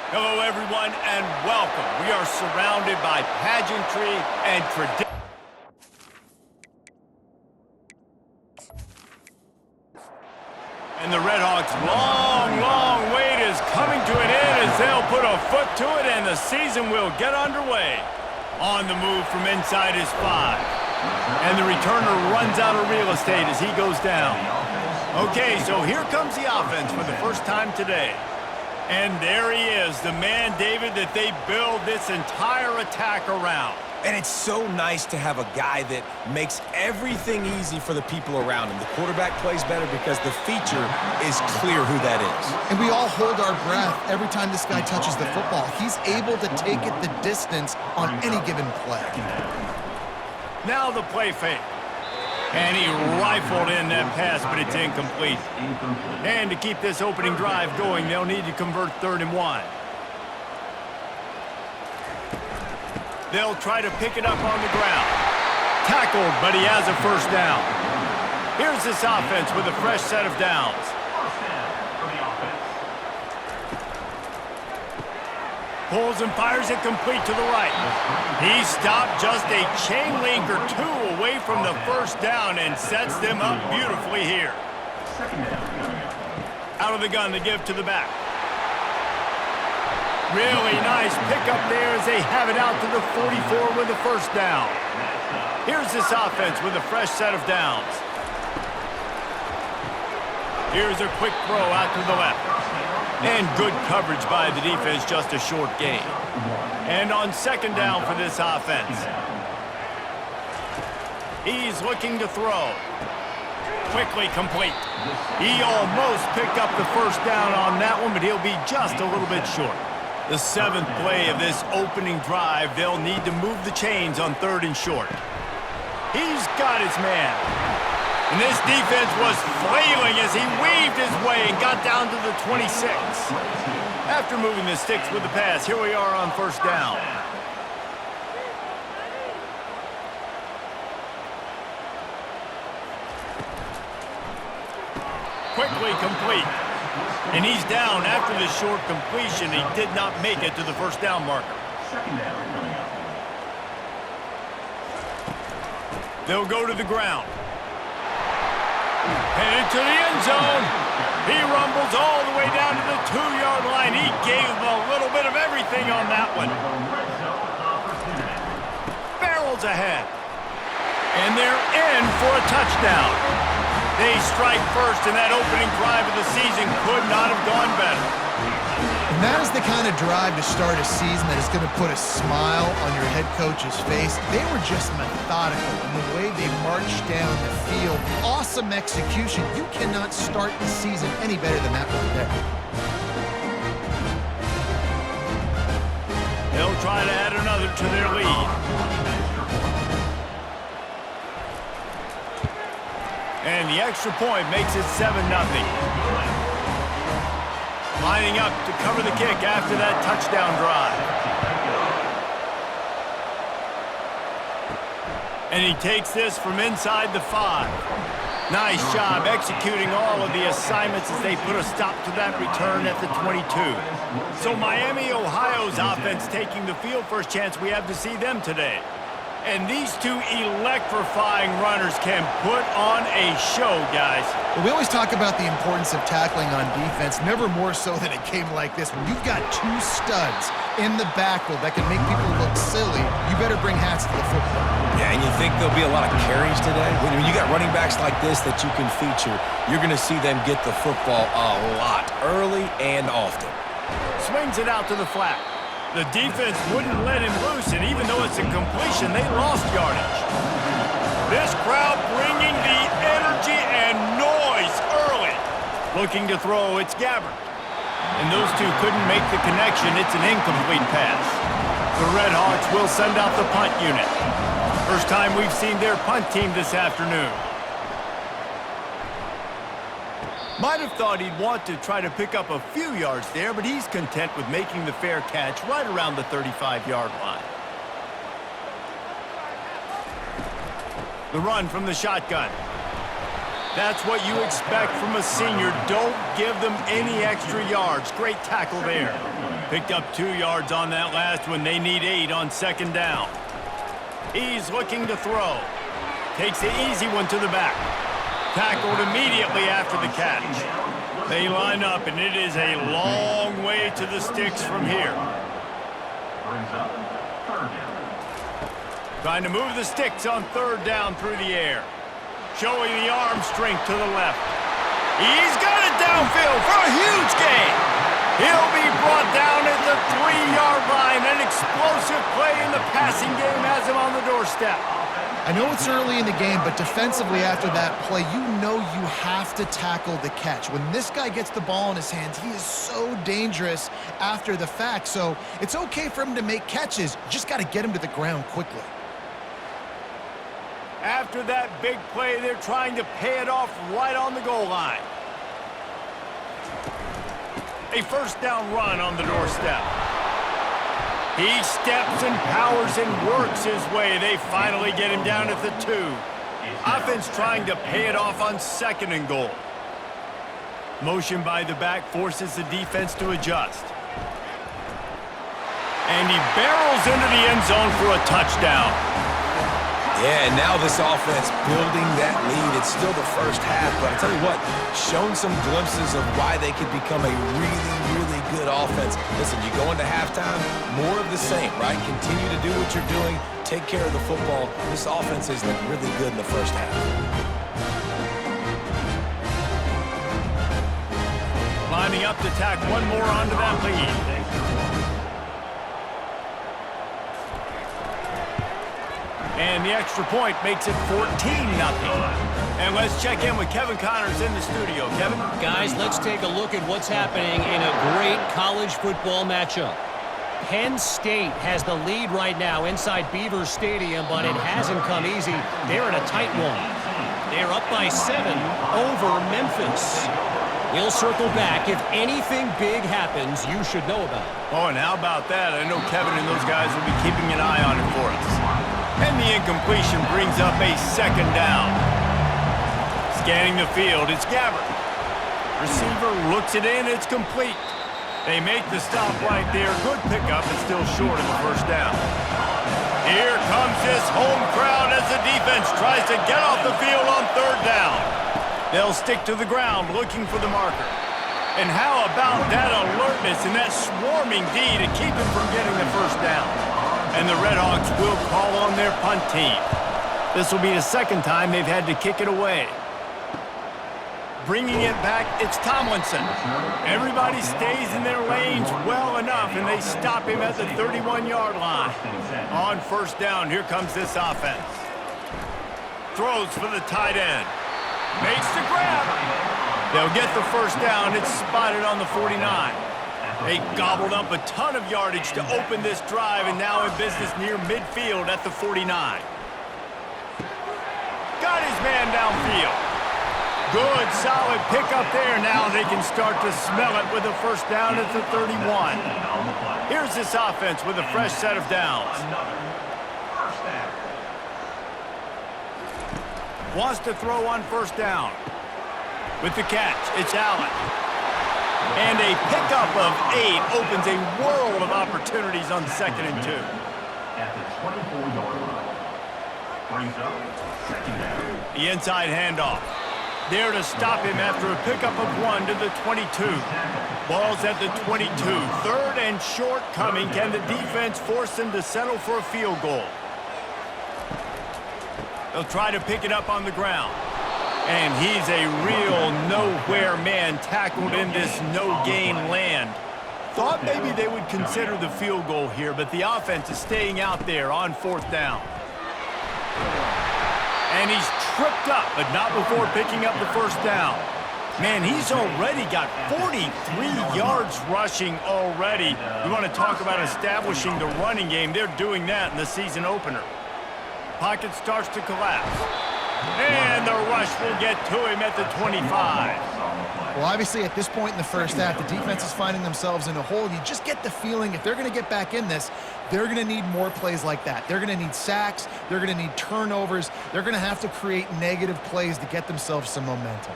Hello, everyone, and welcome. We are surrounded by pageantry and tradition. And the Redhawks' long wait is coming to an end as they'll put a foot to it, and the season will get underway. On the move from inside his 5. And the returner runs out of real estate as he goes down. Okay, so here comes the offense for the first time today. And there he is, the man, David, that they build this entire attack around. And it's so nice to have a guy that makes everything easy for the people around him. The quarterback plays better because the feature is clear who that is. And we all hold our breath every time this guy touches the football. He's able to take it the distance on any given play. Now the play fake. And he rifled in that pass, but it's incomplete. And to keep this opening drive going, they'll need to convert 3rd and 1. They'll try to pick it up on the ground. Tackled, but he has a first down. Here's this offense with a fresh set of downs. Pulls and fires it complete to the right. He stopped just a chain link or 2 away from the first down and sets them up beautifully here. Out of the gun to give to the back. Really nice pickup there as they have it out to the 44 with the first down. Here's this offense with a fresh set of downs. Here's a quick throw out to the left. And good coverage by the defense, just a short gain. And on 2nd down for this offense. He's looking to throw. Quickly complete. He almost picked up the first down on that one, but he'll be just a little bit short. The 7th play of this opening drive, they'll need to move the chains on 3rd and short. He's got his man. And this defense was flailing as he weaved his way and got down to the 26. After moving the sticks with the pass, here we are on 1st down. Quickly complete. And he's down after the short completion. He did not make it to the first down marker. They'll go to the ground. Headed to the end zone. He rumbles all the way down to the 2-yard line. He gave them a little bit of everything on that one. Barrels ahead. And they're in for a touchdown. They strike first, and that opening drive of the season could not have gone better. And that is the kind of drive to start a season that is going to put a smile on your head coach's face. They were just methodical in the way they marched down the field. Awesome execution. You cannot start the season any better than that right there. They'll try to add another to their lead. And the extra point makes it 7-0. Lining up to cover the kick after that touchdown drive. And he takes this from inside the 5. Nice job executing all of the assignments as they put a stop to that return at the 22. So Miami, Ohio's offense taking the field. First chance we have to see them today. And these 2 electrifying runners can put on a show, guys. Well, we always talk about the importance of tackling on defense, never more so than a game like this. When you've got 2 studs in the backfield that can make people look silly, you better bring hats to the football. Yeah, and you think there'll be a lot of carries today? When you got running backs like this that you can feature, you're going to see them get the football a lot, early and often. Swings it out to the flat. The defense wouldn't let him loose, and even though it's a completion, they lost yardage. This crowd bringing the energy and noise early. Looking to throw, it's Gabbard. And those 2 couldn't make the connection. It's an incomplete pass. The Redhawks will send out the punt unit. First time we've seen their punt team this afternoon. Might have thought he'd want to try to pick up a few yards there, but he's content with making the fair catch right around the 35-yard line. The run from the shotgun. That's what you expect from a senior. Don't give them any extra yards. Great tackle there. Picked up 2 yards on that last one. They need 8 on second down. He's looking to throw. Takes the easy one to the back. Tackled immediately after the catch. They line up, and it is a long way to the sticks from here. Trying to move the sticks on third down through the air. Showing the arm strength to the left. He's got it downfield for a huge gain. He'll be brought down at the 3-yard line. An explosive play in the passing game has him on the doorstep. I know it's early in the game, but defensively after that play, you know you have to tackle the catch. When this guy gets the ball in his hands, he is so dangerous after the fact. So it's okay for him to make catches. You just got to get him to the ground quickly. After that big play, they're trying to pay it off right on the goal line. A first down run on the doorstep. He steps and powers and works his way. They finally get him down at the 2. Offense trying to pay it off on second and goal. Motion by the back forces the defense to adjust. And he barrels into the end zone for a touchdown. Yeah, and now this offense building that lead. It's still the first half, but I'll tell you what, shown some glimpses of why they could become a really, really good offense. Listen, you go into halftime, more of the same, right? Continue to do what you're doing, take care of the football. This offense has looked really good in the first half. Lining up to tack one more onto that lead. And the extra point makes it 14-0. And let's check in with Kevin Connors in the studio. Kevin? Guys, let's take a look at what's happening in a great college football matchup. Penn State has the lead right now inside Beaver Stadium, but it hasn't come easy. They're in a tight one. They're up by 7 over Memphis. We'll circle back. If anything big happens, you should know about it. Oh, and how about that? I know Kevin and those guys will be keeping an eye on it for us. And the incompletion brings up a second down. Scanning the field, it's Gabbert. Receiver looks it in, it's complete. They make the stop right there. Good pickup, but still short of the first down. Here comes this home crowd as the defense tries to get off the field on third down. They'll stick to the ground looking for the marker. And how about that alertness and that swarming D to keep him from getting the first down? And the Redhawks will call on their punt team. This will be the second time they've had to kick it away. Bringing it back, it's Tomlinson. Everybody stays in their lanes well enough, and they stop him at the 31-yard line. On first down, here comes this offense. Throws for the tight end. Makes the grab. They'll get the first down. It's spotted on the 49. They gobbled up a ton of yardage to open this drive, and now in business near midfield at the 49. Got his man downfield. Good, solid pickup there. Now they can start to smell it with a first down at the 31. Here's this offense with a fresh set of downs. Wants to throw on first down. With the catch, it's Allen. And a pickup of 8 opens a world of opportunities on second and 2. At the 24-yard line. Brings up second down. The inside handoff. There to stop him after a pickup of 1 to the 22. Ball's at the 22. Third and short coming. Can the defense force them to settle for a field goal? They'll try to pick it up on the ground. And he's a real nowhere man tackled in this no-gain land. Thought maybe they would consider the field goal here, but the offense is staying out there on fourth down. And he's tripped up, but not before picking up the first down. Man, he's already got 43 yards rushing already. You want to talk about establishing the running game. They're doing that in the season opener. Pocket starts to collapse. And the rush will get to him at the 25. Well, obviously, at this point in the first half, the defense is finding themselves in a hole. You just get the feeling if they're going to get back in this, they're going to need more plays like that. They're going to need sacks. They're going to need turnovers. They're going to have to create negative plays to get themselves some momentum.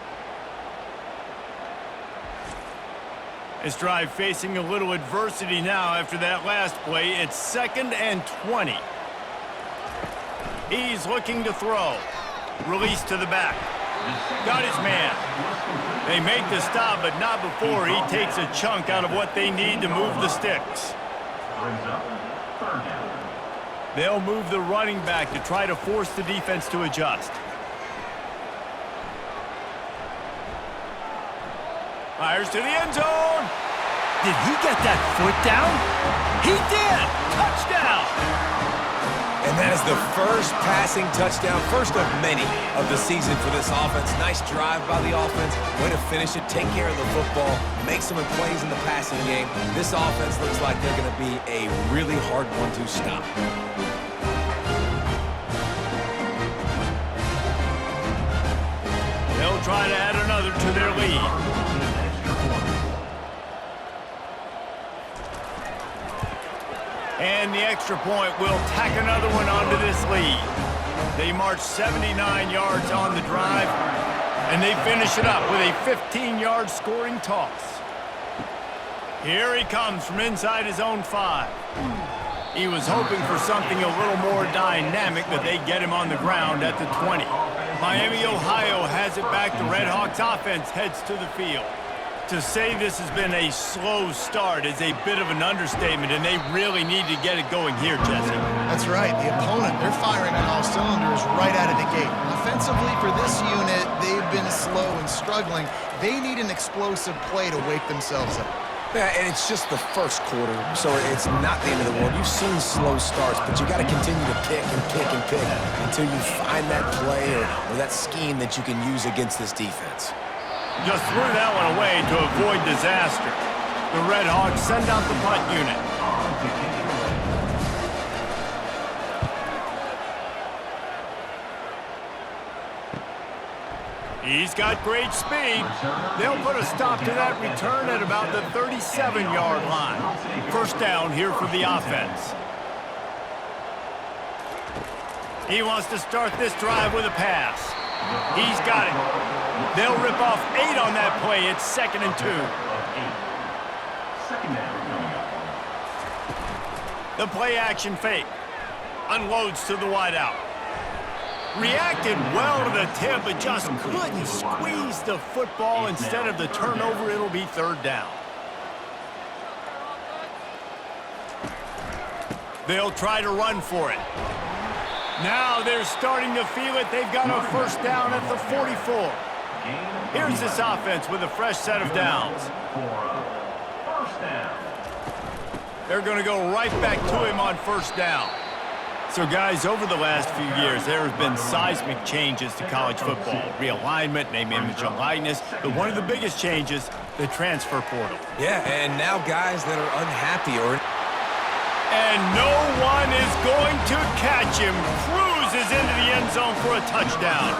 This drive facing a little adversity now after that last play. It's 2nd and 20. He's looking to throw. Release to the back. Got his man. They make the stop, but not before he takes a chunk out of what they need to move the sticks. They'll move the running back to try to force the defense to adjust. Fires to the end zone. Did he get that foot down? He did! Touchdown! And that is the first passing touchdown, first of many of the season for this offense. Nice drive by the offense. Way to finish it, take care of the football, make some plays in the passing game. This offense looks like they're going to be a really hard one to stop. They'll try to add another to their lead. And the extra point will tack another one onto this lead. They march 79 yards on the drive, and they finish it up with a 15-yard scoring toss. Here he comes from inside his own 5. He was hoping for something a little more dynamic, but they get him on the ground at the 20. Miami, Ohio has it back. The Red Hawks offense heads to the field. To say this has been a slow start is a bit of an understatement, and they really need to get it going here, Jesse. That's right. The opponent, they're firing on all cylinders right out of the gate. Offensively, for this unit, they've been slow and struggling. They need an explosive play to wake themselves up. Yeah, and it's just the first quarter, so it's not the end of the world. You've seen slow starts, but you got to continue to pick and pick and pick until you find that play or that scheme that you can use against this defense. Just threw that one away to avoid disaster. The Red Hawks send out the punt unit. He's got great speed. They'll put a stop to that return at about the 37-yard line. First down here for the offense. He wants to start this drive with a pass. He's got it. They'll rip off 8 on that play. It's 2nd and 2. The play action fake. Unloads to the wideout. Reacted well to the tip, but just couldn't squeeze the football. Instead of the turnover, it'll be 3rd down. They'll try to run for it. Now they're starting to feel it. They've got a first down at the 44. Here's this offense with a fresh set of downs. They're going to go right back to him on first down. So, guys, over the last few years, there have been seismic changes to college football. Realignment, name, image, and likeness. But one of the biggest changes, the transfer portal. Yeah, and now guys that are unhappy or... And no one is going to catch him. Cruises into the end zone for a touchdown.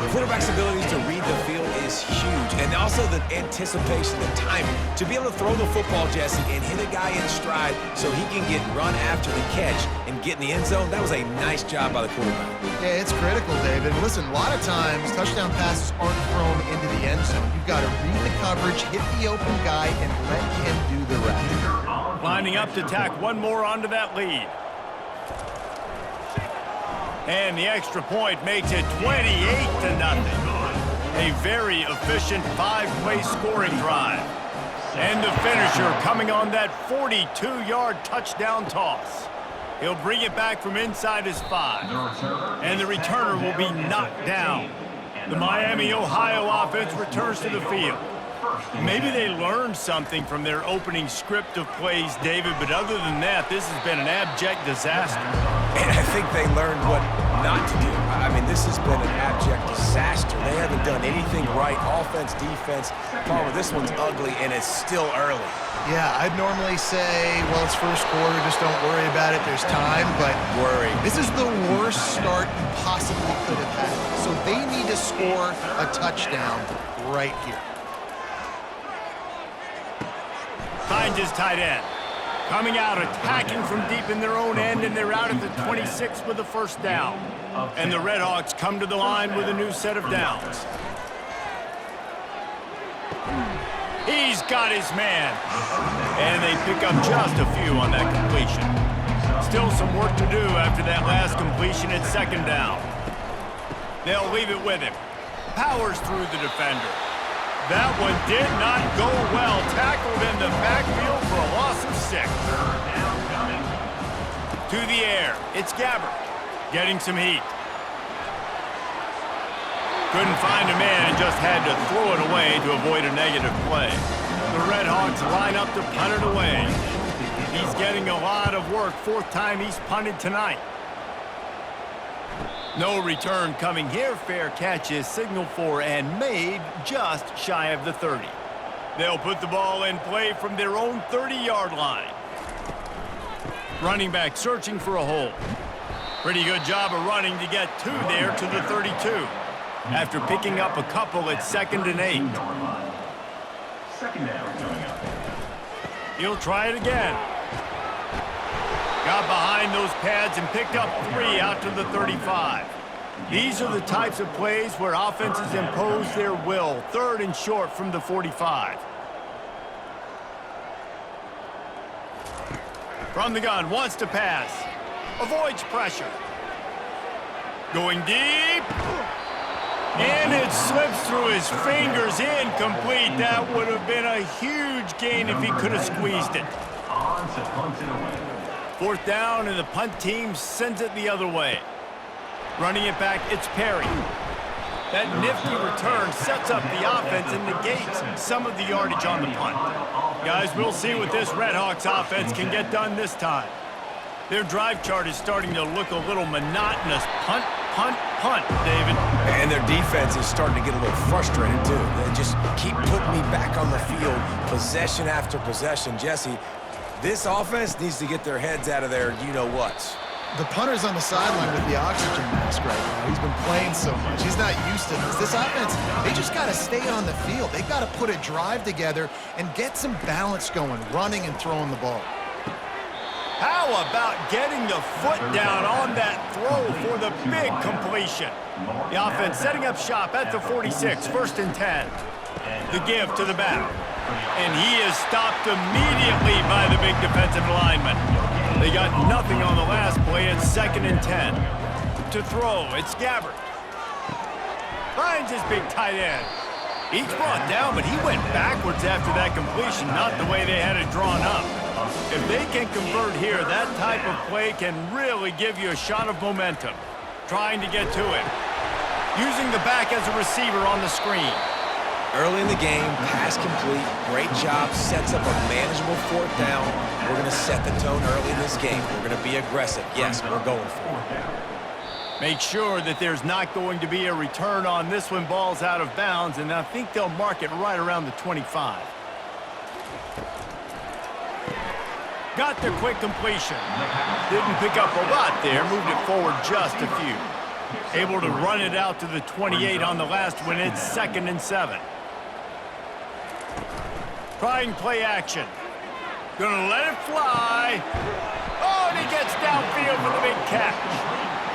The quarterback's ability to read the field is huge, and also the anticipation, the timing. To be able to throw the football, Jesse, and hit a guy in stride so he can get run after the catch and get in the end zone, that was a nice job by the quarterback. Yeah, it's critical, David. Listen, a lot of times, touchdown passes aren't thrown into the end zone. You've got to read the coverage, hit the open guy, and let him do the rest. Lining up to tack one more onto that lead. And the extra point makes it 28-0. A very efficient 5-play scoring drive. And the finisher coming on that 42-yard touchdown toss. He'll bring it back from inside his 5. And the returner will be knocked down. The Miami, Ohio offense returns to the field. Maybe they learned something from their opening script of plays, David, but other than that, this has been an abject disaster. And I think they learned what not to do. I mean, this has been an abject disaster. They haven't done anything right, offense, defense. Palmer, this one's ugly, and it's still early. Yeah, I'd normally say, well, it's first quarter, just don't worry about it, there's time, but this is the worst start you possibly could have had. So they need to score a touchdown right here. Finds his tight end. Coming out, attacking from deep in their own end, and they're out at the 26 with the first down. And the Red Hawks come to the line with a new set of downs. He He's got his man. And they pick up just a few on that completion. Still some work to do after that last completion at second down. They'll leave it with him. Powers through the defender. That one did not go well. Tackled in the backfield for a loss of 6. To the air. It's Gabbert getting some heat. Couldn't find a man and just had to throw it away to avoid a negative play. The Red Hawks line up to punt it away. He's getting a lot of work. 4th time he's punted tonight. No return coming here. Fair catch is signaled for and made just shy of the 30. They'll put the ball in play from their own 30-yard line. Running back searching for a hole. Pretty good job of running to get 2 there to the 32. After picking up a couple at 2nd and 8. Second down coming up. He'll try it again. Got behind those pads and picked up 3 out to the 35. These are the types of plays where offenses impose their will. 3rd and short from the 45. From the gun, wants to pass. Avoids pressure. Going deep. And it slips through his fingers. Incomplete. That would have been a huge gain if he could have squeezed it. On to punt it away. 4th down, and the punt team sends it the other way. Running it back, it's Perry. That nifty return sets up the offense and negates some of the yardage on the punt. Guys, we'll see what this Red Hawks offense can get done this time. Their drive chart is starting to look a little monotonous. Punt, punt, punt, David. And their defense is starting to get a little frustrated, too. They just keep putting me back on the field, possession after possession. Jesse, this offense needs to get their heads out of their you-know-whats. The punter's on the sideline with the oxygen mask right now. He's been playing so much. He's not used to this. This offense, they just got to stay on the field. They've got to put a drive together and get some balance going, running and throwing the ball. How about getting the foot down on that throw for the big completion? The offense setting up shop at the 46, 1st and 10. The give to the back. And he is stopped immediately by the big defensive lineman. They got nothing on the last play. It's 2nd and 10. To throw, it's Gabbert. Finds his big tight end. He's brought down, but he went backwards after that completion, not the way they had it drawn up. If they can convert here, that type of play can really give you a shot of momentum. Trying to get to it. Using the back as a receiver on the screen. Early in the game, pass complete, great job, sets up a manageable 4th down. We're going to set the tone early in this game. We're going to be aggressive. Yes, we're going for it. Make sure that there's not going to be a return on this one. Ball's out of bounds, and I think they'll mark it right around the 25. Got the quick completion. Didn't pick up a lot there, moved it forward just a few. Able to run it out to the 28 on the last one. It's 2nd and 7. Trying play action. Gonna let it fly. Oh, and he gets downfield for the big catch.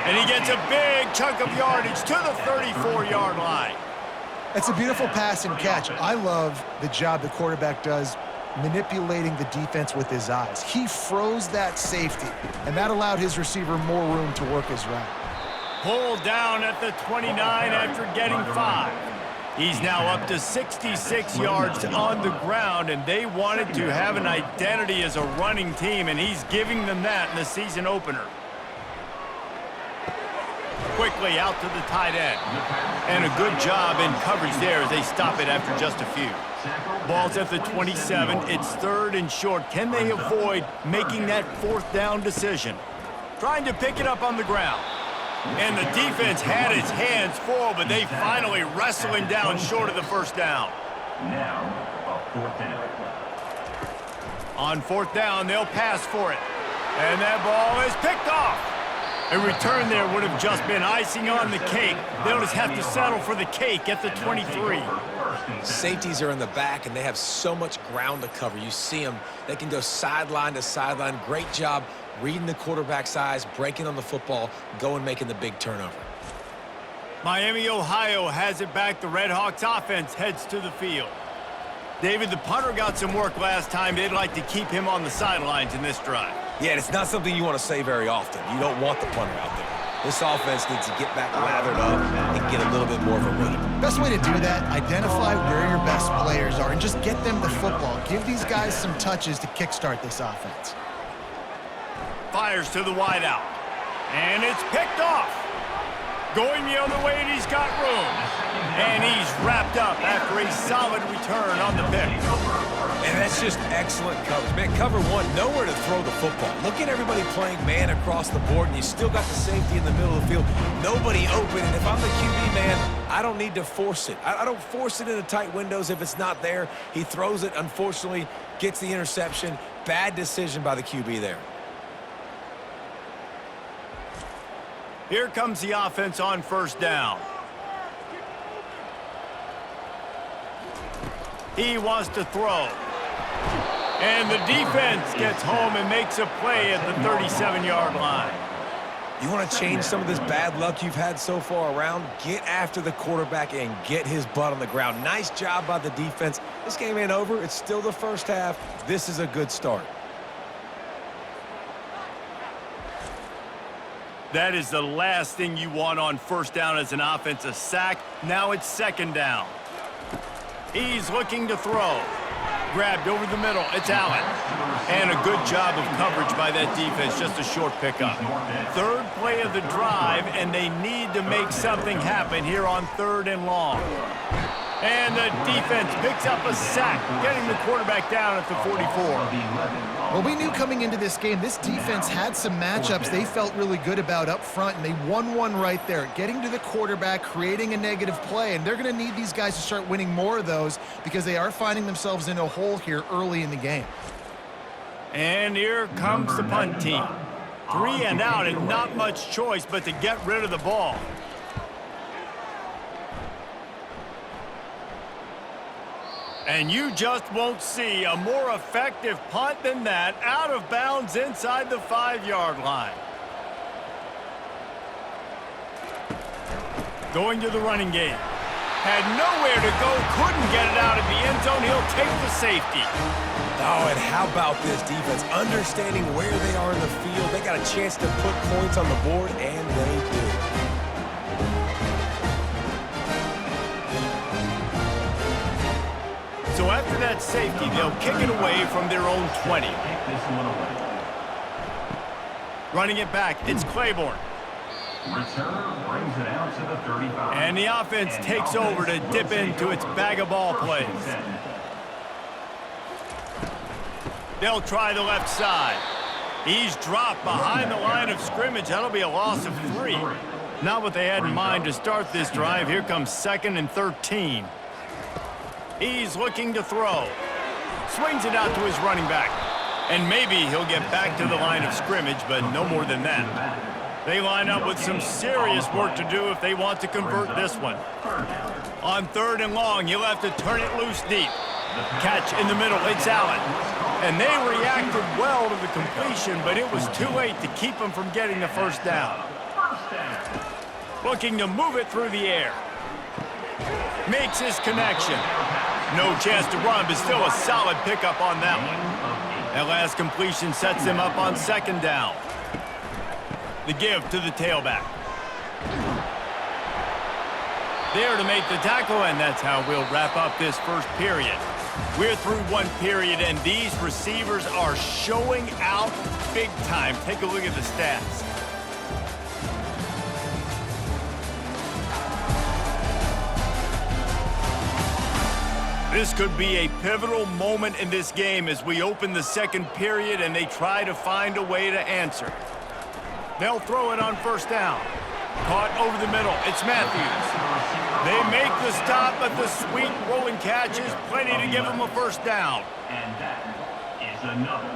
And he gets a big chunk of yardage to the 34-yard line. It's a beautiful pass and catch. I love the job the quarterback does manipulating the defense with his eyes. He froze that safety, and that allowed his receiver more room to work his route. Pulled down at the 29 after getting 5. He's now up to 66 yards on the ground, and they wanted to have an identity as a running team, and he's giving them that in the season opener. Quickly out to the tight end. And a good job in coverage there as they stop it after just a few. Ball's at the 27. It's 3rd and short. Can they avoid making that 4th down decision? Trying to pick it up on the ground. And the defense had its hands full, but they finally wrestle him down short of the 1st down. Now, a 4th down. On 4th down, they'll pass for it. And that ball is picked off. A return there would have just been icing on the cake. They'll just have to settle for the cake at the 23. Safeties are in the back, and they have so much ground to cover. You see them. They can go sideline to sideline. Great job reading the quarterback's eyes, breaking on the football, going making the big turnover. Miami, Ohio has it back. The Red Hawks offense heads to the field. David, the punter got some work last time. They'd like to keep him on the sidelines in this drive. Yeah, and it's not something you want to say very often. You don't want the punter out there. This offense needs to get back lathered up and get a little bit more of a rhythm. Best way to do that, identify where your best players are and just get them the football. Give these guys some touches to kickstart this offense. Fires to the wideout. And it's picked off. Going the other way, and he's got room. And he's wrapped up after a solid return on the pick. And that's just excellent coverage. Man, cover one, nowhere to throw the football. Look at everybody playing man across the board, and you still got the safety in the middle of the field. Nobody open, and if I'm the QB man, I don't need to force it. I don't force it into tight windows if it's not there. He throws it, unfortunately, gets the interception. Bad decision by the QB there. Here comes the offense on first down. He wants to throw. And the defense gets home and makes a play at the 37-yard line. You want to change some of this bad luck you've had so far around? Get after the quarterback and get his butt on the ground. Nice job by the defense. This game ain't over. It's still the first half. This is a good start. That is the last thing you want on first down as an offense, a sack. Now it's second down. He's looking to throw. Grabbed over the middle. It's Allen. And a good job of coverage by that defense. Just a short pickup. Third play of the drive, and they need to make something happen here on 3rd and long. And the defense picks up a sack, getting the quarterback down at the 44. Well, we knew coming into this game, this defense had some matchups they felt really good about up front, and they won one right there, getting to the quarterback, creating a negative play, and they're going to need these guys to start winning more of those because they are finding themselves in a hole here early in the game. And here comes the punt team. 3 and out, and not much choice but to get rid of the ball. And you just won't see a more effective punt than that, out of bounds inside the 5-yard line. Going to the running game. Had nowhere to go, couldn't get it out of the end zone. He'll take the safety. Oh, and how about this defense? Understanding where they are in the field. They got a chance to put points on the board, and they do. So after that safety, they'll kick it away from their own 20. Running it back, it's Claiborne. Return brings it out to the 35. And the offense takes over to dip into its bag of ball plays. They'll try the left side. He's dropped behind the line of scrimmage. That'll be a loss of 3. Not what they had in mind to start this drive. Here comes 2nd and 13. He's looking to throw. Swings it out to his running back. And maybe he'll get back to the line of scrimmage, but no more than that. They line up with some serious work to do if they want to convert this one. On 3rd and long, you'll have to turn it loose deep. Catch in the middle, it's Allen. And they reacted well to the completion, but it was too late to keep them from getting the first down. Looking to move it through the air. Makes his connection. No chance to run, but still a solid pickup on that one. That last completion sets him up on 2nd down. The give to the tailback. There to make the tackle, and that's how we'll wrap up this first period. We're through one period, and these receivers are showing out big time. Take a look at the stats. This could be a pivotal moment in this game as we open the 2nd period and they try to find a way to answer. They'll throw it on 1st down. Caught over the middle. It's Matthews. They make the stop, but the sweet rolling catch is plenty to give them a 1st down. And that is another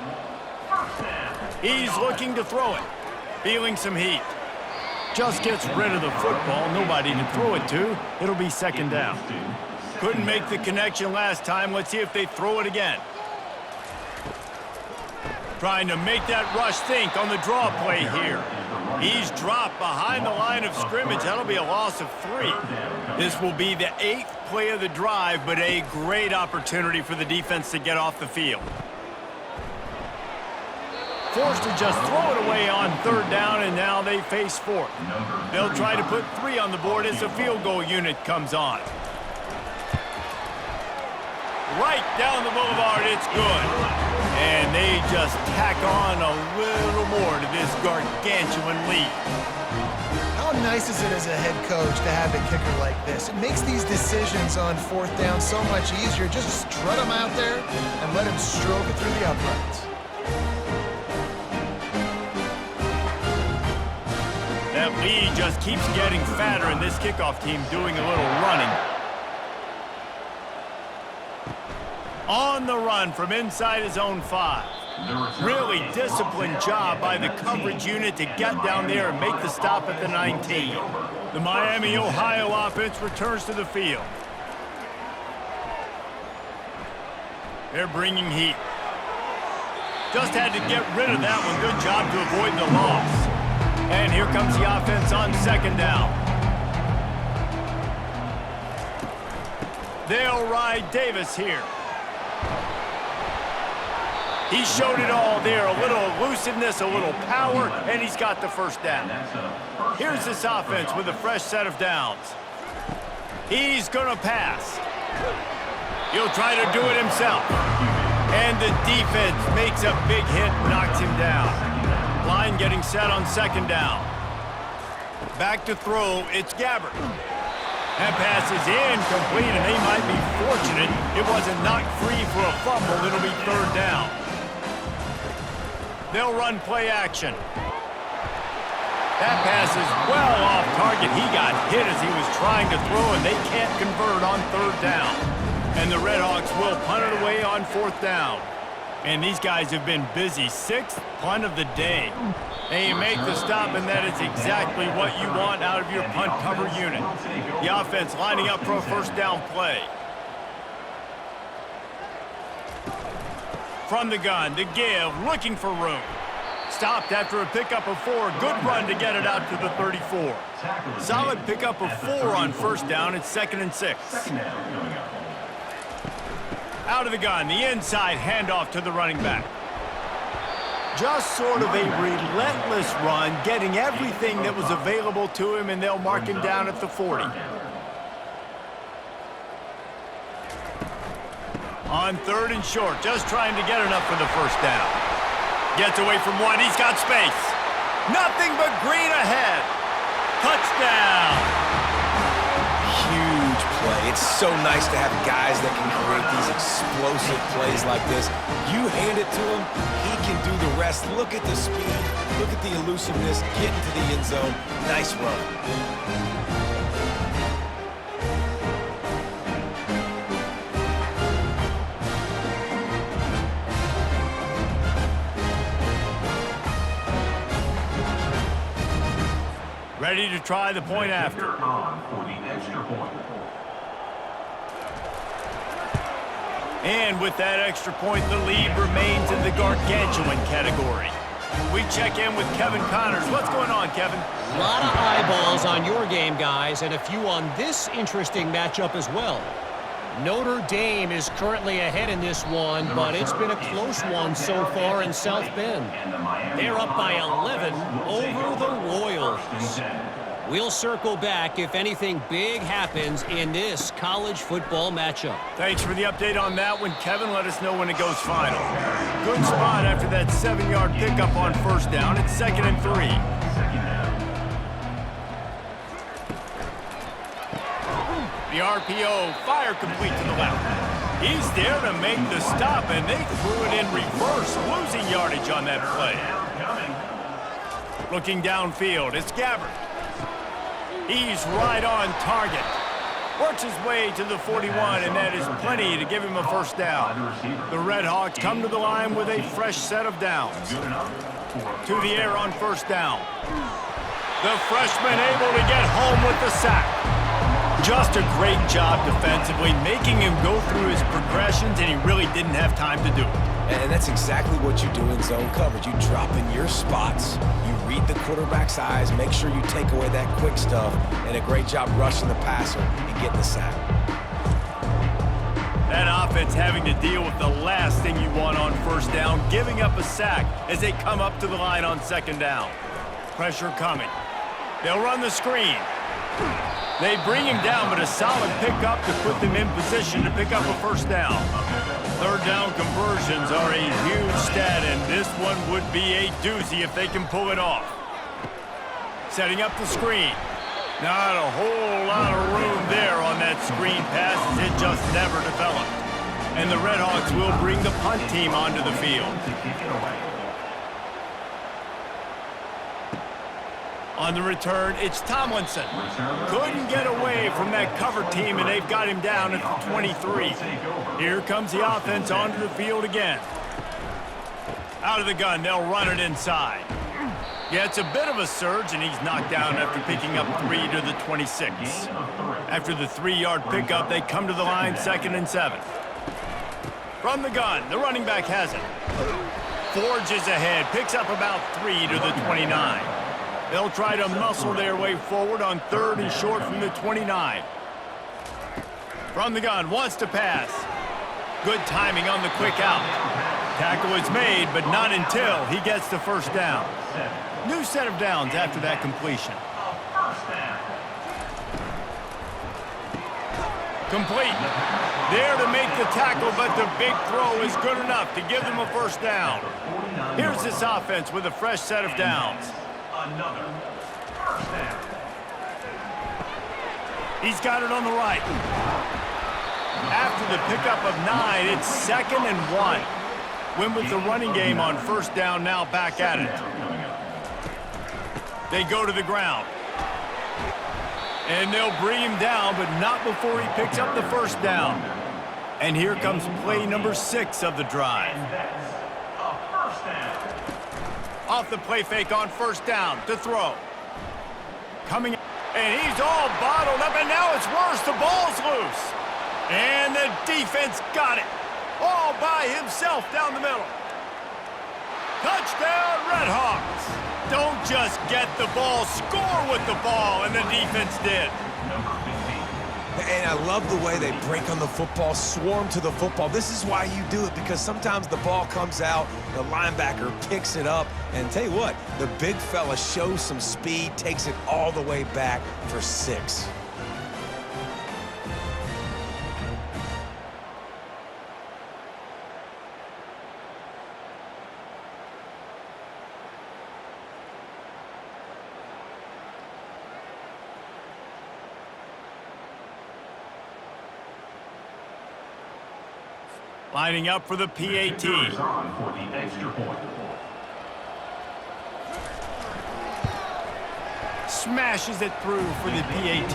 1st down. He's looking to throw it. Feeling some heat. Just gets rid of the football. Nobody to throw it to. It'll be 2nd down. Couldn't make the connection last time. Let's see if they throw it again. Trying to make that rush think on the draw play here. He's dropped behind the line of scrimmage. That'll be a loss of 3. This will be the 8th play of the drive, but a great opportunity for the defense to get off the field. Forced to just throw it away on 3rd down, and now they face 4th. They'll try to put 3 on the board as the field goal unit comes on. Right down the boulevard, it's good. And they just tack on a little more to this gargantuan lead. How nice is it as a head coach to have a kicker like this? It makes these decisions on 4th down so much easier. Just strut him out there and let him stroke it through the uprights. That lead just keeps getting fatter, and this kickoff team doing a little running. On the run from inside his own 5. Really disciplined job by the coverage unit to get down there and make the stop at the 19. The Miami, Ohio offense returns to the field. They're bringing heat. Just had to get rid of that one. Good job to avoid the loss. And here comes the offense on 2nd down. They'll ride Davis here. He showed it all there, a little elusiveness, a little power, and he's got the 1st down. Here's this offense with a fresh set of downs. He's gonna pass. He'll try to do it himself. And the defense makes a big hit, knocks him down. Line getting set on 2nd down. Back to throw, it's Gabbert. That pass is incomplete, and they might be fortunate it wasn't knocked free for a fumble. It'll be 3rd down. They'll run play action. That pass is well off target. He got hit as he was trying to throw, and they can't convert on 3rd down. And the Redhawks will punt it away on 4th down. And these guys have been busy. 6th punt of the day. They make the stop, and that is exactly what you want out of your punt cover unit. The offense lining up for a 1st down play. From the gun, the give, looking for room. Stopped after a pickup of 4. Good run to get it out to the 34. Solid pickup of 4 on 1st down. It's 2nd and 6. Out of the gun, the inside handoff to the running back. Just sort of a relentless run, getting everything that was available to him, and they'll mark him down at the 40. On 3rd and short, just trying to get enough for the 1st down. Gets away from 1, he's got space. Nothing but green ahead. Touchdown. Huge play. It's so nice to have guys that can create these explosive plays like this. You hand it to him, he can do the rest. Look at the speed. Look at the elusiveness. Get into the end zone. Nice run. Ready to try the point after. And with that extra point, the lead remains in the gargantuan category. We check in with Kevin Connors. What's going on, Kevin? A lot of eyeballs on your game, guys, and a few on this interesting matchup as well. Notre Dame is currently ahead in this one, but it's been a close one so far in South Bend. They're up by 11 over the Royals. We'll circle back if anything big happens in this college football matchup. Thanks for the update on that one, Kevin. Let us know when it goes final. Good spot after that 7-yard pickup on 1st down. It's 2nd and 3. The RPO, fire complete to the left. He's there to make the stop, and they threw it in reverse, losing yardage on that play. Looking downfield, it's Gabbert. He's right on target. Works his way to the 41, and that is plenty to give him a 1st down. The Redhawks come to the line with a fresh set of downs. To the air on 1st down. The freshman able to get home with the sack. Just a great job defensively, making him go through his progressions, and he really didn't have time to do it. And that's exactly what you do in zone coverage. You drop in your spots, you read the quarterback's eyes, make sure you take away that quick stuff, and a great job rushing the passer and getting the sack. That offense having to deal with the last thing you want on first down, giving up a sack as they come up to the line on second down. Pressure coming. They'll run the screen. They bring him down, but a solid pickup to put them in position to pick up a first down. Third down conversions are a huge stat, and this one would be a doozy if they can pull it off. Setting up the screen. Not a whole lot of room there on that screen pass as it just never developed. And the Redhawks will bring the punt team onto the field. On the return, it's Tomlinson. Couldn't get away from that cover team, and they've got him down at the 23. Here comes the offense onto the field again. Out of the gun, they'll run it inside. Yeah, it's a bit of a surge, and he's knocked down after picking up 3 to the 26. After the 3-yard pickup, they come to the line 2nd and 7. From the gun, the running back has it. Forges ahead, picks up about 3 to the 29. They'll try to muscle their way forward on 3rd and short from the 29. From the gun, wants to pass. Good timing on the quick out. Tackle is made, but not until he gets the first down. New set of downs after that completion. Complete. There to make the tackle, but the big throw is good enough to give them a first down. Here's this offense with a fresh set of downs. Another first down. He's got it on the right. After the pickup of 9, it's 2nd and 1. Win with the running game on first down, now back at it. They go to the ground. And they'll bring him down, but not before he picks up the first down. And here comes play number 6 of the drive. Off the play fake on first down to throw. Coming, and he's all bottled up, and now it's worse. The ball's loose. And the defense got it. All by himself down the middle. Touchdown, Redhawks. Don't just get the ball, score with the ball, and the defense did. And I love the way they break on the football, swarm to the football. This is why you do it, because sometimes the ball comes out, the linebacker picks it up, and tell you what, the big fella shows some speed, takes it all the way back for 6. Lining up for the PAT. Smashes it through for the PAT.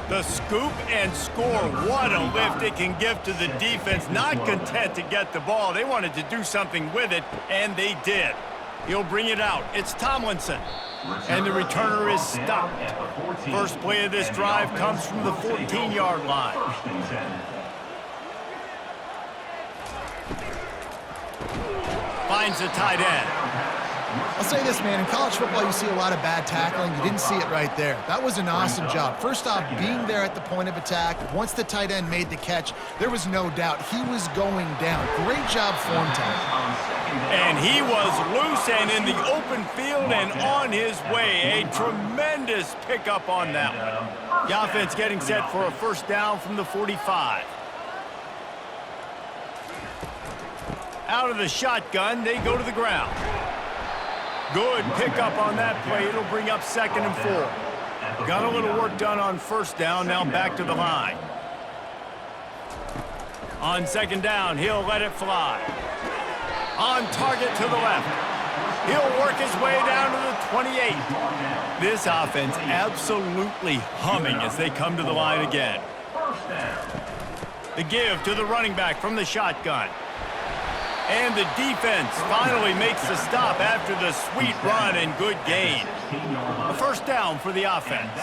The scoop and score. What a lift it can give to the defense. Not content to get the ball. They wanted to do something with it, and they did. He'll bring it out. It's Tomlinson. And the returner is stopped. First play of this drive comes from the 14-yard line. Finds the tight end. I'll say this, man. In college football, you see a lot of bad tackling. You didn't see it right there. That was an awesome job. First off, being there at the point of attack. Once the tight end made the catch, there was no doubt he was going down. Great job form time. And he was loose and in the open field and on his way. A tremendous pickup on that one. The offense getting set for a first down from the 45. Out of the shotgun, they go to the ground. Good pickup on that play. It'll bring up 2nd and 4. Got a little work done on first down, now back to the line. On 2nd down, he'll let it fly. On target to the left. He'll work his way down to the 28. This offense absolutely humming as they come to the line again. The give to the running back from the shotgun. And the defense finally makes the stop after the sweet run and good gain. A first down for the offense.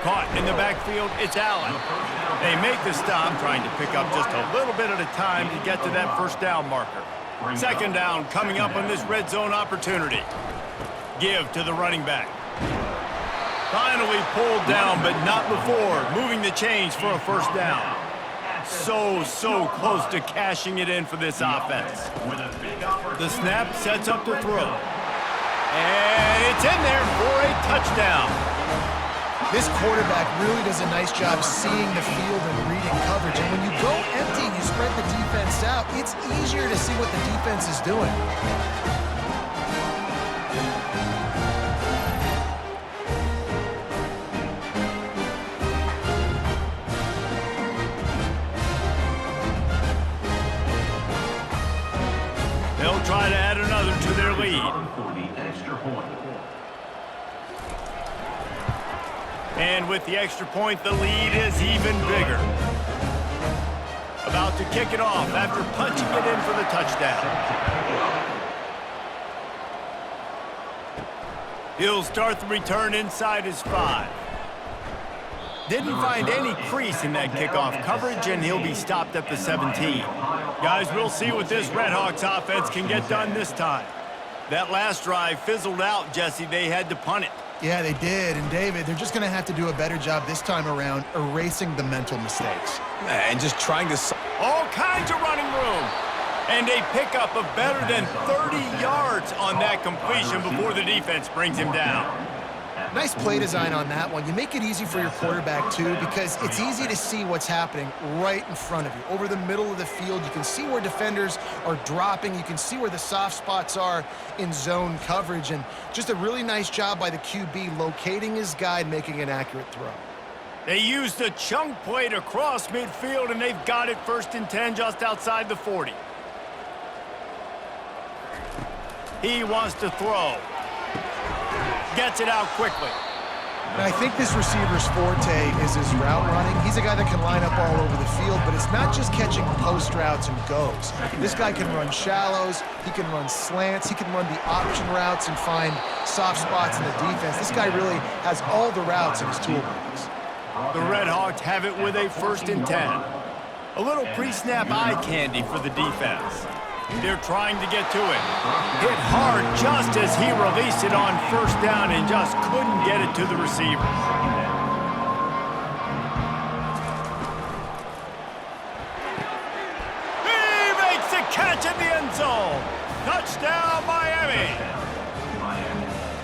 Caught in the backfield, it's Allen. They make the stop, trying to pick up just a little bit at a time to get to that first down marker. Second down coming up on this red zone opportunity. Give to the running back. Finally pulled down, but not before moving the chains for a first down. So close to cashing it in for this offense. The snap sets up to throw. And it's in there for a touchdown. This quarterback really does a nice job seeing the field and reading coverage. And when you go empty and you spread the defense out, it's easier to see what the defense is doing. They'll try to add another to their lead. And with the extra point, the lead is even bigger. About to kick it off after punching it in for the touchdown. He'll start the return inside his 5. Didn't find any crease in that kickoff coverage, and he'll be stopped at the 17. Guys, we'll see what this Redhawks offense can get done this time. That last drive fizzled out, Jesse. They had to punt it. Yeah, they did. And, David, they're just going to have to do a better job this time around erasing the mental mistakes. And just trying to... All kinds of running room. And a pickup of better than 30 yards on that completion before the defense brings him down. Nice play design on that one. You make it easy for your quarterback, too, because it's easy to see what's happening right in front of you. Over the middle of the field, you can see where defenders are dropping. You can see where the soft spots are in zone coverage. And just a really nice job by the QB locating his guy and making an accurate throw. They used a chunk play to cross midfield, and they've got it 1st and 10 just outside the 40. He wants to throw. Gets it out quickly. And I think this receiver's forte is his route running. He's a guy that can line up all over the field, but it's not just catching post routes and goes. This guy can run shallows, he can run slants, he can run the option routes and find soft spots in the defense. This guy really has all the routes in his toolbox. The Redhawks have it with a 1st and 10. A little pre-snap eye candy for the defense. They're trying to get to it. Hit hard just as he released it on 1st down and just couldn't get it to the receiver. He makes the catch in the end zone. Touchdown, Miami.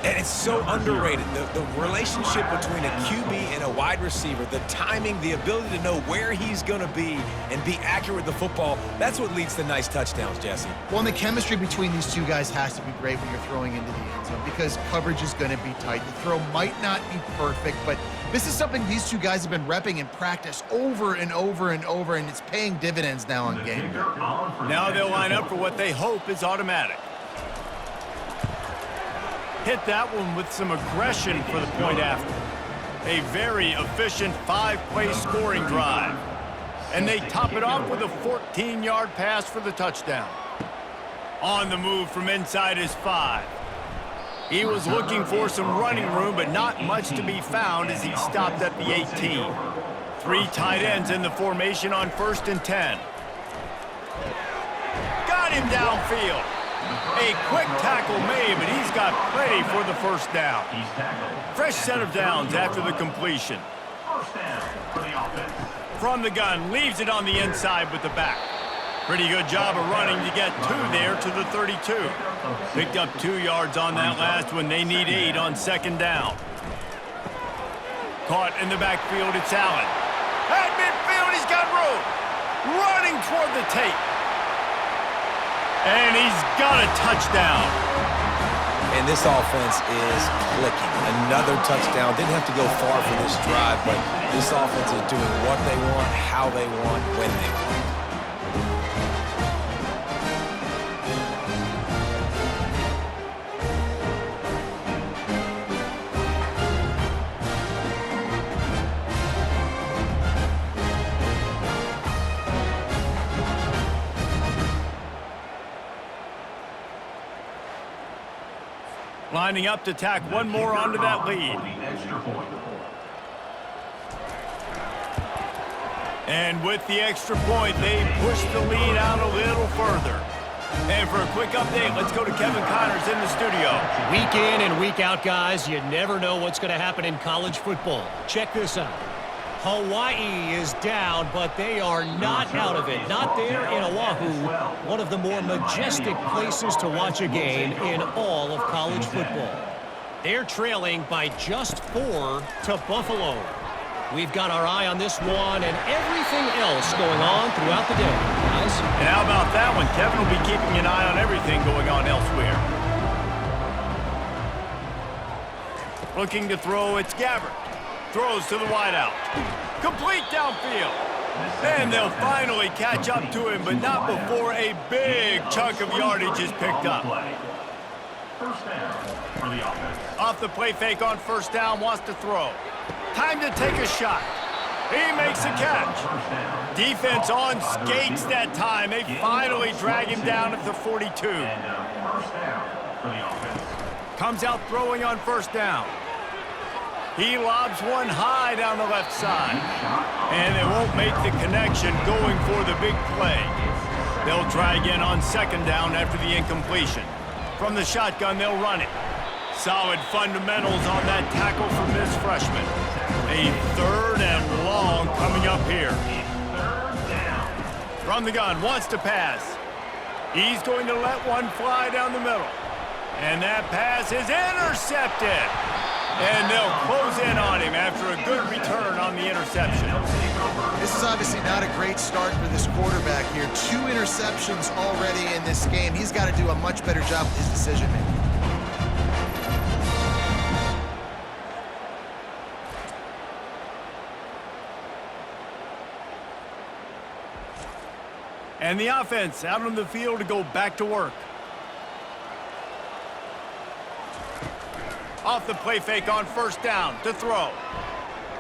And it's so underrated, the relationship between a QB and a wide receiver, the timing, the ability to know where he's going to be and be accurate with the football, that's what leads to nice touchdowns, Jesse. Well, and the chemistry between these two guys has to be great when you're throwing into the end zone because coverage is going to be tight. The throw might not be perfect, but this is something these two guys have been repping in practice over and over and over, and it's paying dividends now on game day. Now they'll line up for what they hope is automatic. Hit that one with some aggression for the point after. A very efficient 5-play scoring drive. And they top it off with a 14-yard pass for the touchdown. On the move from inside his 5. He was looking for some running room, but not much to be found as he stopped at the 18. 3 tight ends in the formation on 1st and 10. Got him downfield. A quick tackle made, but he's got plenty for the 1st down. Fresh set of downs after the completion. From the gun, leaves it on the inside with the back. Pretty good job of running to get 2 there to the 32. Picked up 2 yards on that last one. They need 8 on 2nd down. Caught in the backfield, it's Allen. At midfield, he's got room. Running toward the tape. And he's got a touchdown. And this offense is clicking. Another touchdown. Didn't have to go far for this drive, but this offense is doing what they want, how they want, when they want. Lining up to tack one more onto that lead. And with the extra point, they push the lead out a little further. And for a quick update, let's go to Kevin Connors in the studio. Week in and week out, guys, you never know what's going to happen in college football. Check this out. Hawaii is down, but they are not out of it. Not there in Oahu, one of the more majestic places to watch a game in all of college football. They're trailing by just 4 to Buffalo. We've got our eye on this one and everything else going on throughout the day, guys. And how about that one? Kevin will be keeping an eye on everything going on elsewhere. Looking to throw, it's Gabbert. Throws to the wideout. Complete downfield. And they'll finally catch up to him, but not before a big chunk of yardage is picked up. First down for the offense. Off the play fake on first down, wants to throw. Time to take a shot. He makes a catch. Defense on skates that time. They finally drag him down at the 42. First down for the offense. Comes out throwing on first down. He lobs one high down the left side. And they won't make the connection going for the big play. They'll try again on second down after the incompletion. From the shotgun, they'll run it. Solid fundamentals on that tackle from this freshman. A third and long coming up here. From the gun, wants to pass. He's going to let one fly down the middle. And that pass is intercepted. And they'll close in on him after a good return on the interception. This is obviously not a great start for this quarterback here. 2 interceptions already in this game. He's got to do a much better job with his decision-making. And the offense out on the field to go back to work. Off the play fake on first down to throw.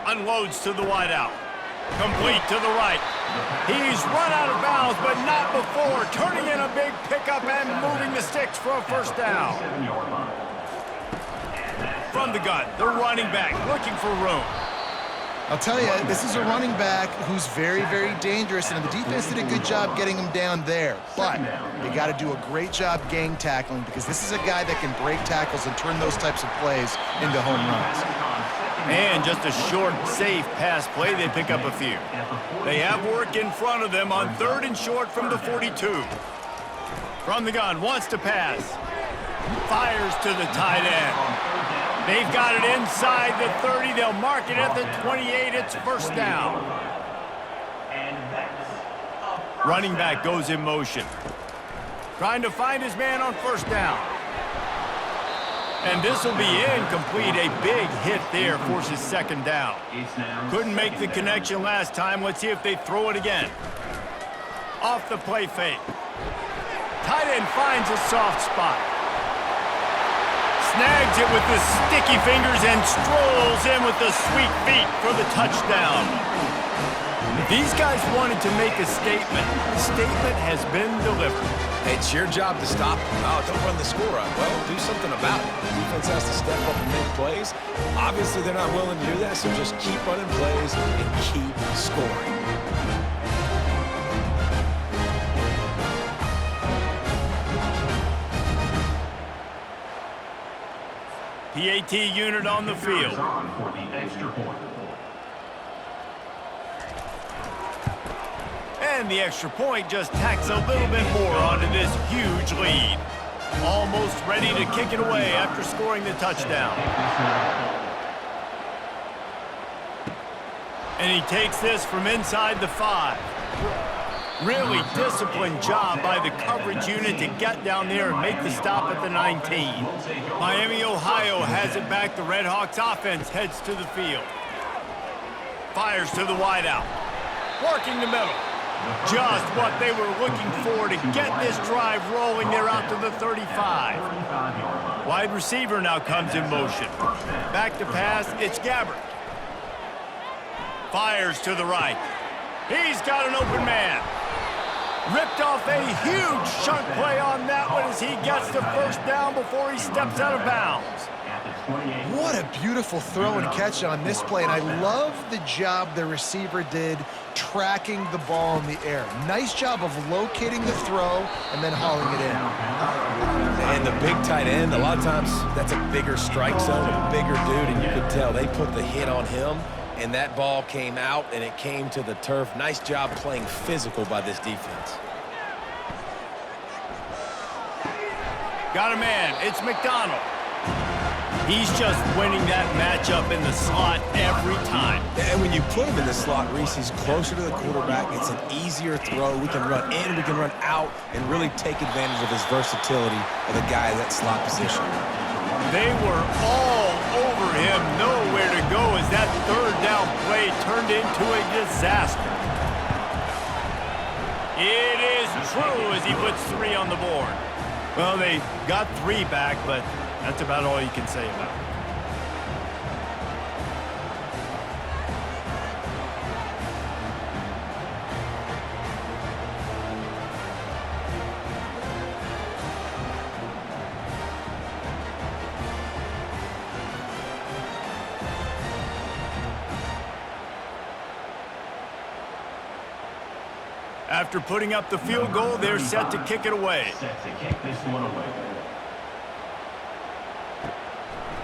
Unloads to the wideout. Complete to the right. He's run out of bounds, but not before turning in a big pickup and moving the sticks for a first down. From the gun, the running back looking for room. I'll tell you, this is a running back who's very, very dangerous, and the defense did a good job getting him down there. But they got to do a great job gang tackling because this is a guy that can break tackles and turn those types of plays into home runs. And just a short, safe pass play, they pick up a few. They have work in front of them on third and short from the 42. From the gun, wants to pass. Fires to the tight end. They've got it inside the 30. They'll mark it at the 28. It's first down. Running back goes in motion. Trying to find his man on first down. And this will be incomplete. A big hit there forces second down. Couldn't make the connection last time. Let's see if they throw it again. Off the play fake. Tight end finds a soft spot. Snags it with the sticky fingers and strolls in with the sweet feet for the touchdown. These guys wanted to make a statement. The statement has been delivered. It's your job to stop them. Oh, don't run the score up. Well, do something about it. The defense has to step up and make plays. Obviously, they're not willing to do that, so just keep running plays and keep scoring. PAT unit on the field. And the extra point just tacks a little bit more onto this huge lead. Almost ready to kick it away after scoring the touchdown. And he takes this from inside the 5. Really disciplined job by the coverage unit to get down there and make the stop at the 19. Miami, Ohio has it back. The Redhawks offense heads to the field. Fires to the wideout. Working the middle. Just what they were looking for to get this drive rolling. They're out to the 35. Wide receiver now comes in motion. Back to pass, it's Gabbert. Fires to the right. He's got an open man. Ripped off a huge chunk play on that one as he gets the first down before he steps out of bounds. What a beautiful throw and catch on this play, and I love the job the receiver did tracking the ball in the air. Nice job of locating the throw and then hauling it in. And the big tight end, a lot of times that's a bigger strike zone, a bigger dude, and you could tell they put the hit on him, and that ball came out, and it came to the turf. Nice job playing physical by this defense. Got a man. It's McDonald. He's just winning that matchup in the slot every time. And when you put him in the slot, Reese, he's closer to the quarterback. It's an easier throw. We can run in, we can run out, and really take advantage of his versatility of the guy in that slot position. They were all over him, nowhere to go as that third down play turned into a disaster. It is true as he puts 3 on the board. Well, they got 3 back, but that's about all you can say about it. After putting up the field goal, they're set to kick it away. Set to kick this one away.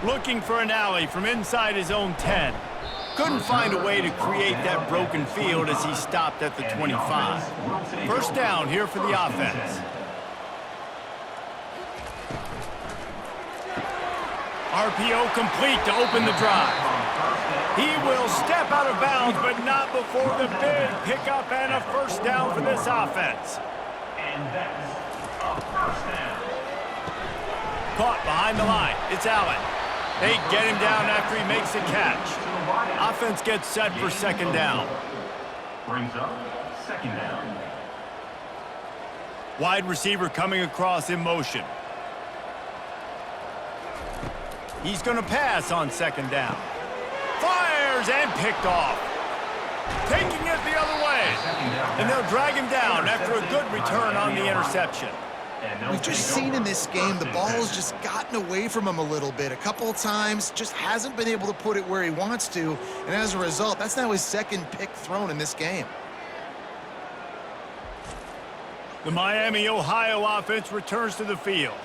Looking for an alley from inside his own 10. Couldn't find a way to create that broken field as he stopped at the 25. First down here for the offense. RPO complete to open the drive. He will step out of bounds, but not before the big pickup and a first down for this offense. And that's a first down. Caught behind the line. It's Allen. They get him down after he makes a catch. Offense gets set for second down. Brings up second down. Wide receiver coming across in motion. He's going to pass on second down. Fires and picked off. Taking it the other way. And they'll drag him down after a good return on the interception. We've just seen in this game the ball has just gotten away from him a little bit. A couple of times, just hasn't been able to put it where he wants to. And as a result, that's now his second pick thrown in this game. The Miami, Ohio offense returns to the field.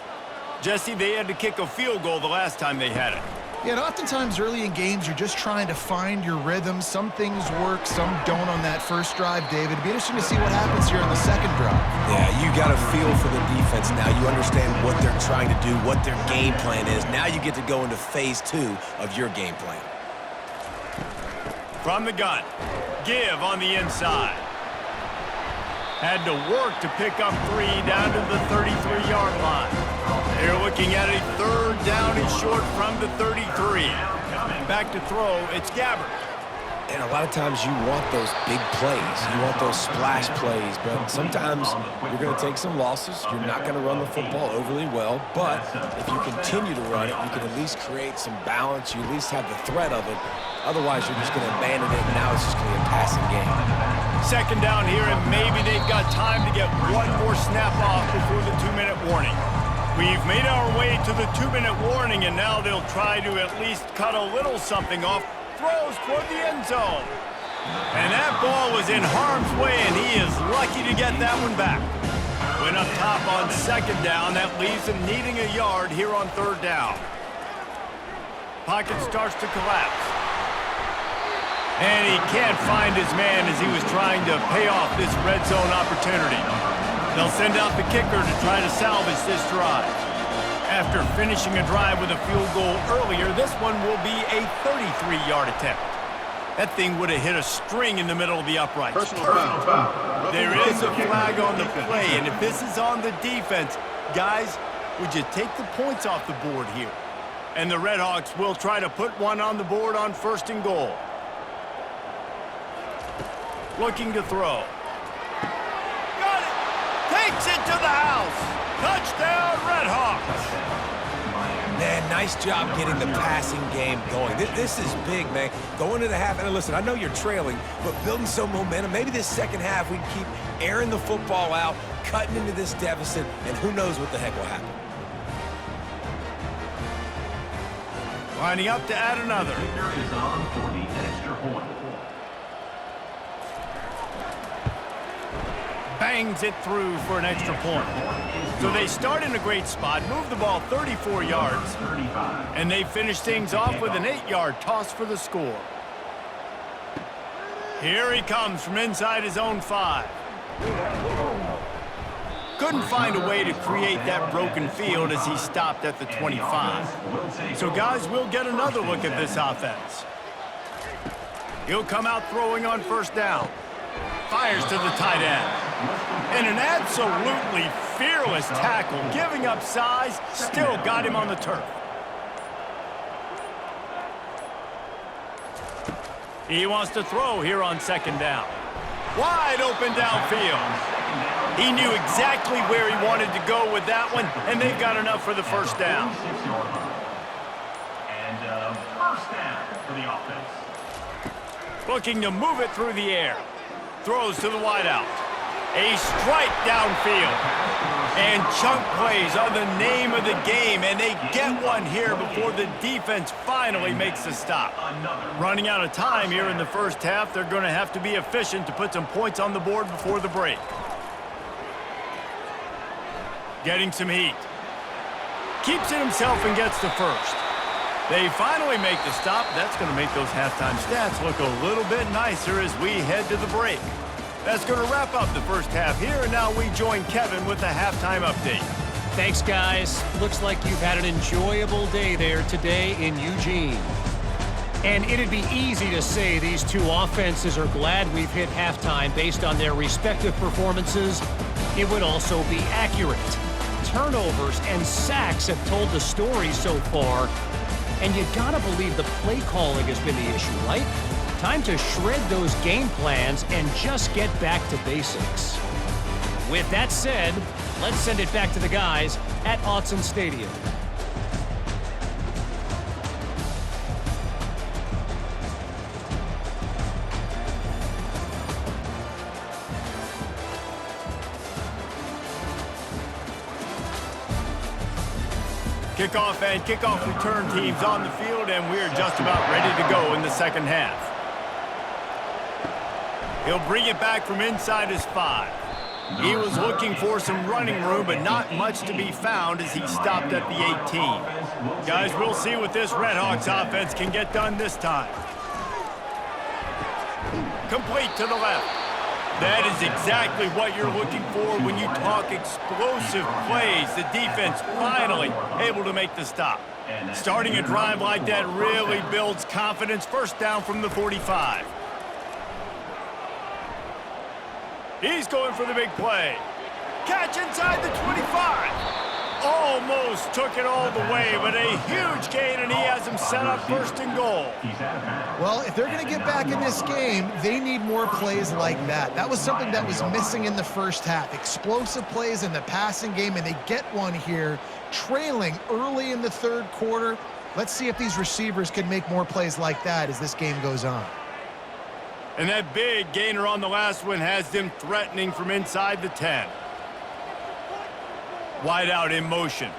Jesse, they had to kick a field goal the last time they had it. Yeah, and oftentimes early in games, you're just trying to find your rhythm. Some things work, some don't on that first drive, David. It'd be interesting to see what happens here on the second drive. Yeah, you got a feel for the defense now. You understand what they're trying to do, what their game plan is. Now you get to go into phase 2 of your game plan. From the gun, give on the inside. Had to work to pick up 3 down to the 33-yard line. They're looking at a third down and short from the 33. Back to throw, it's Gabbert. And a lot of times you want those big plays. You want those splash plays. But sometimes you're going to take some losses. You're not going to run the football overly well. But if you continue to run it, you can at least create some balance. You at least have the threat of it. Otherwise, you're just going to abandon it, and now it's just going to be a passing game. Second down here, and maybe they've got time to get one more snap off before the 2-minute warning. We've made our way to the 2-minute warning, and now they'll try to at least cut a little something off. Throws toward the end zone. And that ball was in harm's way, and he is lucky to get that one back. Went up top on second down. That leaves him needing a yard here on third down. Pocket starts to collapse. And he can't find his man as he was trying to pay off this red zone opportunity. They'll send out the kicker to try to salvage this drive. After finishing a drive with a field goal earlier, this one will be a 33-yard attempt. That thing would have hit a string in the middle of the uprights. There is a flag on the play, and if this is on the defense, guys, would you take the points off the board here? And the Redhawks will try to put one on the board on first and goal. Looking to throw. Got it! Takes it to the house! Touchdown, Redhawks! Man, nice job getting the passing game going. This is big, man. Going into the half, and listen, I know you're trailing, but building some momentum. Maybe this second half we can keep airing the football out, cutting into this deficit, and who knows what the heck will happen. Lining up to add another. Victor is on for the extra point. Bangs it through for an extra point. So they start in a great spot, move the ball 34 yards, 35. and they finish things off with an 8-yard toss for the score. Here he comes from inside his own 5. Couldn't find a way to create that broken field as he stopped at the 25. So guys, we'll get another look at this offense. He'll come out throwing on first down. Fires to the tight end. And an absolutely fearless tackle, giving up size, still got him on the turf. He wants to throw here on second down. Wide open downfield. He knew exactly where he wanted to go with that one, and they've got enough for the first down. And first down for the offense. Looking to move it through the air. Throws to the wideout. A strike downfield. And chunk plays are the name of the game, and they get one here before the defense finally makes the stop. Running out of time here in the first half, they're going to have to be efficient to put some points on the board before the break. Getting some heat. Keeps it himself and gets the first. They finally make the stop. That's going to make those halftime stats look a little bit nicer as we head to the break. That's going to wrap up the first half here, and now we join Kevin with the halftime update. Thanks, guys. Looks like you've had an enjoyable day there today in Eugene. And it'd be easy to say these two offenses are glad we've hit halftime based on their respective performances. It would also be accurate. Turnovers and sacks have told the story so far. And you gotta believe the play calling has been the issue, right? Time to shred those game plans and just get back to basics. With that said, let's send it back to the guys at Autzen Stadium. Kickoff and kickoff return teams on the field, and we're just about ready to go in the second half. He'll bring it back from inside his 5. He was looking for some running room, but not much to be found as he stopped at the 18. Guys, we'll see what this Redhawks offense can get done this time. Complete to the left. That is exactly what you're looking for when you talk explosive plays. The defense finally able to make the stop. Starting a drive like that really builds confidence. First down from the 45. He's going for the big play. Catch inside the 25. Almost took it all the way, but a huge gain, and he has him set up first and goal. Well, if they're going to get back in this game, they need more plays like that. That was something that was missing in the first half. Explosive plays in the passing game, and they get one here, trailing early in the third quarter. Let's see if these receivers can make more plays like that as this game goes on. And that big gainer on the last one has them threatening from inside the 10. Wide out in motion.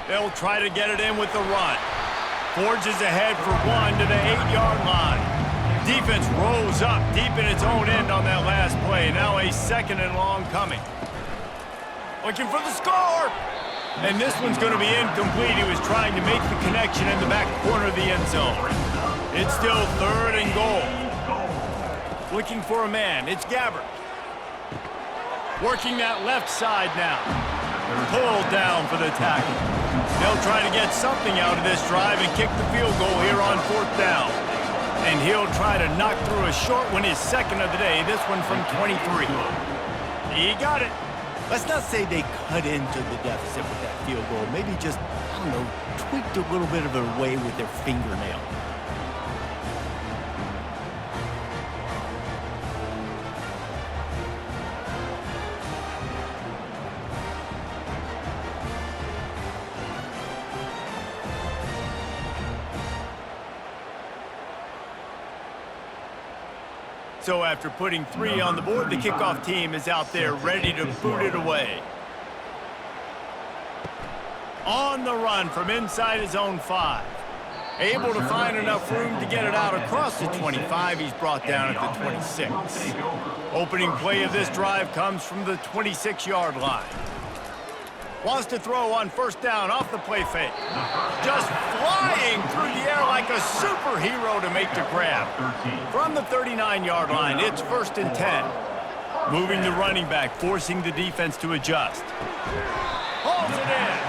They'll try to get it in with the run. Forges ahead for one to the 8-yard line. Defense rolls up deep in its own end on that last play. Now a second and long coming. Looking for the score. And this one's going to be incomplete. He was trying to make the connection in the back corner of the end zone. It's still third and goal. Looking for a man. It's Gabbert. Working that left side now. Pulled down for the tackle. They'll try to get something out of this drive and kick the field goal here on fourth down. And he'll try to knock through a short one, his second of the day, this one from 23. He got it. Let's not say they cut into the deficit with that field goal. Maybe just, I don't know, tweaked a little bit of a way with their fingernail. So after putting 3 on the board, the kickoff team is out there ready to boot it away. On the run from inside his own 5. Able to find enough room to get it out across the 25. He's brought down at the 26. Opening play of this drive comes from the 26-yard line. Wants to throw on first down off the play fake. Just flying through the air like a superhero to make the grab. From the 39-yard line, it's 1st and 10. Moving the running back, forcing the defense to adjust. Hauls it in.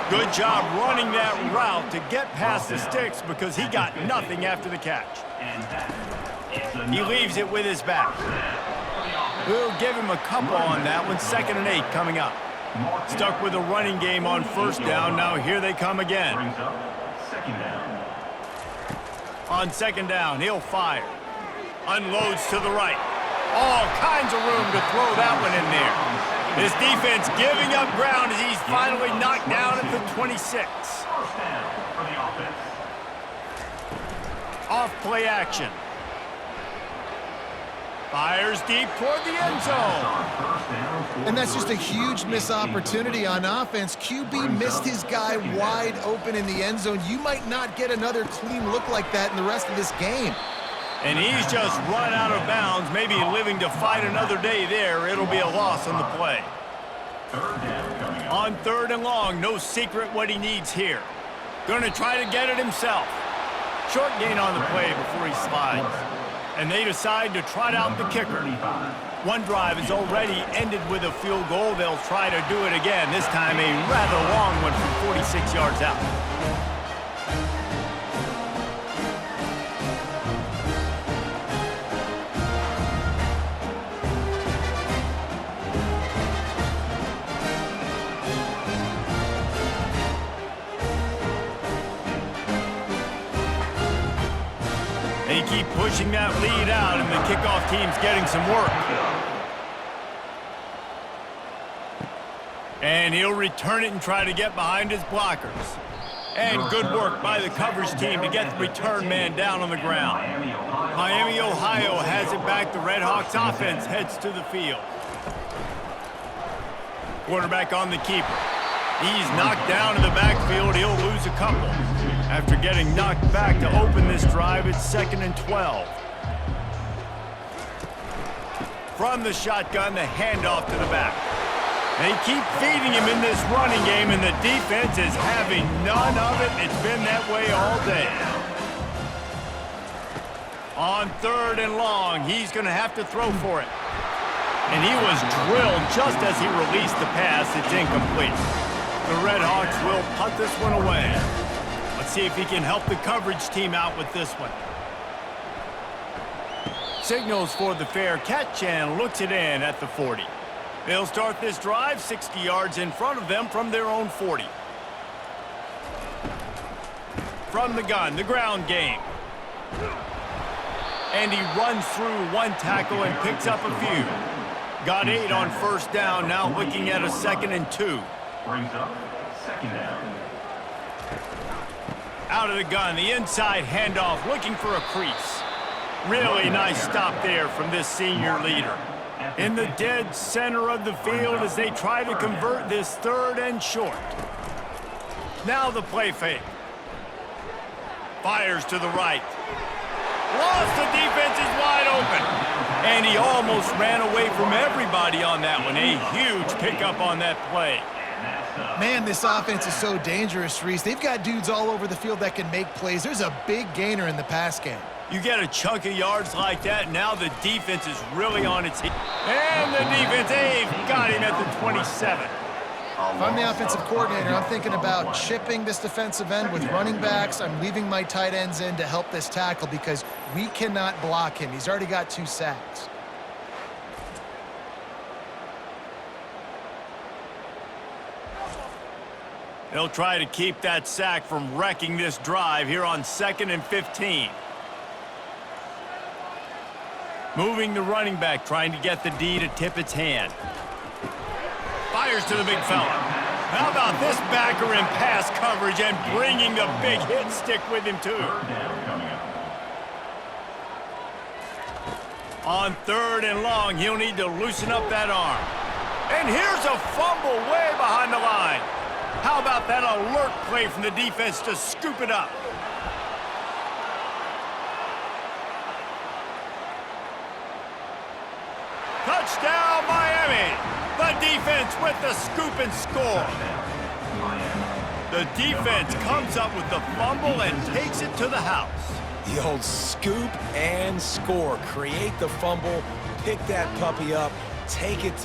Good job running that route to get past the sticks because he got nothing after the catch. He leaves it with his back. We'll give him a couple on that one. 2nd and 8 coming up. Stuck with a running game on first down. Now here they come again. On 2nd down, he'll fire. Unloads to the right. All kinds of room to throw that one in there. This defense giving up ground as he's finally knocked down at the 26. Off play action. Fires deep toward the end zone. And that's just a huge missed opportunity on offense. QB missed his guy wide open in the end zone. You might not get another clean look like that in the rest of this game. And he's just run out of bounds, maybe living to fight another day there. It'll be a loss on the play. On 3rd and long, no secret what he needs here. Gonna try to get it himself. Short gain on the play before he slides. And they decide to trot out the kicker. One drive is already ended with a field goal. They'll try to do it again, this time a rather long one from 46 yards out. They keep pushing that lead out, and the kickoff team's getting some work. And he'll return it and try to get behind his blockers. And good work by the coverage team to get the return man down on the ground. Miami, Ohio has it back. The Red Hawks offense heads to the field. Quarterback on the keeper. He's knocked down in the backfield. He'll lose a couple. After getting knocked back to open this drive, it's 2nd and 12. From the shotgun, the handoff to the back. They keep feeding him in this running game, and the defense is having none of it. It's been that way all day. On 3rd and long, he's going to have to throw for it. And he was drilled just as he released the pass. It's incomplete. The Red Hawks will punt this one away. Let's see if he can help the coverage team out with this one. Signals for the fair catch and looks it in at the 40. They'll start this drive 60 yards in front of them from their own 40. From the gun, the ground game. And he runs through one tackle and picks up a few. Got 8 on first down, now looking at a 2nd and 2. Brings up 2nd down. Out of the gun, the inside handoff, looking for a crease. Really nice stop there from this senior leader. In the dead center of the field as they try to convert this 3rd and short. Now the play fake. Fires to the right. Lost, the defense is wide open. And he almost ran away from everybody on that one. A huge pickup on that play. Man, this offense is so dangerous, Reese. They've got dudes all over the field that can make plays. There's a big gainer in the pass game. You get a chunk of yards like that, now the defense is really on its heels. And the defense, they've got him at the 27. If I'm the offensive coordinator, I'm thinking about chipping this defensive end with running backs. I'm leaving my tight ends in to help this tackle because we cannot block him. He's already got 2 sacks. They'll try to keep that sack from wrecking this drive here on 2nd and 15. Moving the running back, trying to get the D to tip its hand. Fires to the big fella. How about this backer in pass coverage and bringing the big hit stick with him too? On 3rd and long, he'll need to loosen up that arm. And here's a fumble way behind the line. How about that alert play from the defense to scoop it up? Touchdown, Miami! The defense with the scoop and score. The defense comes up with the fumble and takes it to the house. The old scoop and score. Create the fumble, pick that puppy up, take it to